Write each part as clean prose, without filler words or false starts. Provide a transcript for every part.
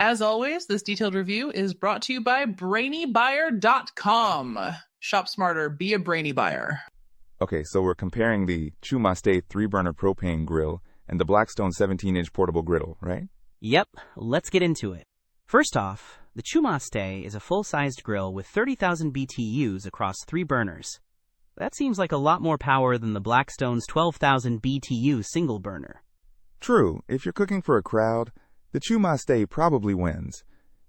As always, this detailed review is brought to you by BrainyBuyer.com. Shop smarter, be a brainy buyer. Okay, so we're comparing the ChuMaste 3-burner propane grill and the Blackstone 17-inch portable griddle, right? Yep, let's get into it. First off, the ChuMaste is a full-sized grill with 30,000 BTUs across 3 burners. That seems like a lot more power than the Blackstone's 12,000 BTU single burner. True, if you're cooking for a crowd, the ChuMaste probably wins.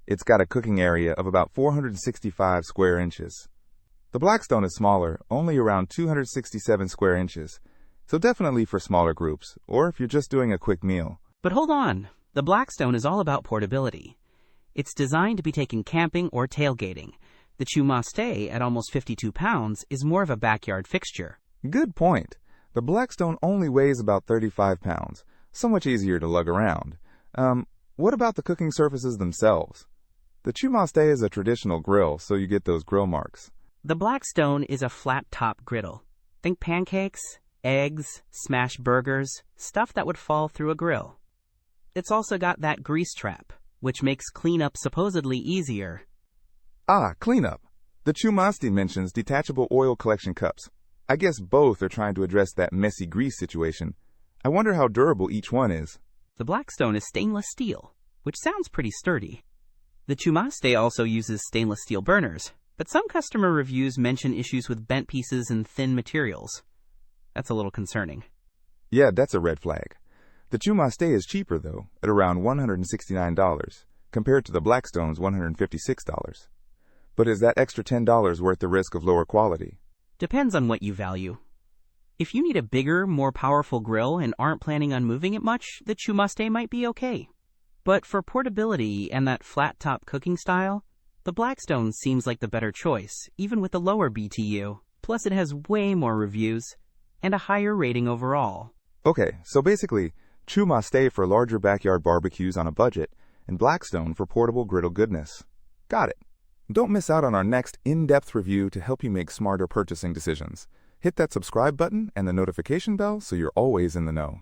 It's got a cooking area of about 465 square inches. The Blackstone is smaller, only around 267 square inches, so definitely for smaller groups, or if you're just doing a quick meal. But hold on, the Blackstone is all about portability. It's designed to be taken camping or tailgating. The ChuMaste, at almost 52 pounds, is more of a backyard fixture. Good point. The Blackstone only weighs about 35 pounds, so much easier to lug around. What about the cooking surfaces themselves? The ChuMaste is a traditional grill, so you get those grill marks. The Blackstone is a flat top griddle. Think pancakes, eggs, smashed burgers, stuff that would fall through a grill. It's also got that grease trap, which makes cleanup supposedly easier. Ah, cleanup. The ChuMaste mentions detachable oil collection cups. I guess both are trying to address that messy grease situation. I wonder how durable each one is. The Blackstone is stainless steel, which sounds pretty sturdy. The ChuMaste also uses stainless steel burners, but some customer reviews mention issues with bent pieces and thin materials. That's a little concerning. Yeah, that's a red flag. The ChuMaste is cheaper, though, at around $169, compared to the Blackstone's $156. But is that extra $10 worth the risk of lower quality? Depends on what you value. If you need a bigger, more powerful grill and aren't planning on moving it much, the ChuMaste might be okay. But for portability and that flat-top cooking style, the Blackstone seems like the better choice, even with the lower BTU. Plus it has way more reviews and a higher rating overall. Okay, so basically, ChuMaste for larger backyard barbecues on a budget, and Blackstone for portable griddle goodness. Got it. Don't miss out on our next in-depth review to help you make smarter purchasing decisions. Hit that subscribe button and the notification bell so you're always in the know.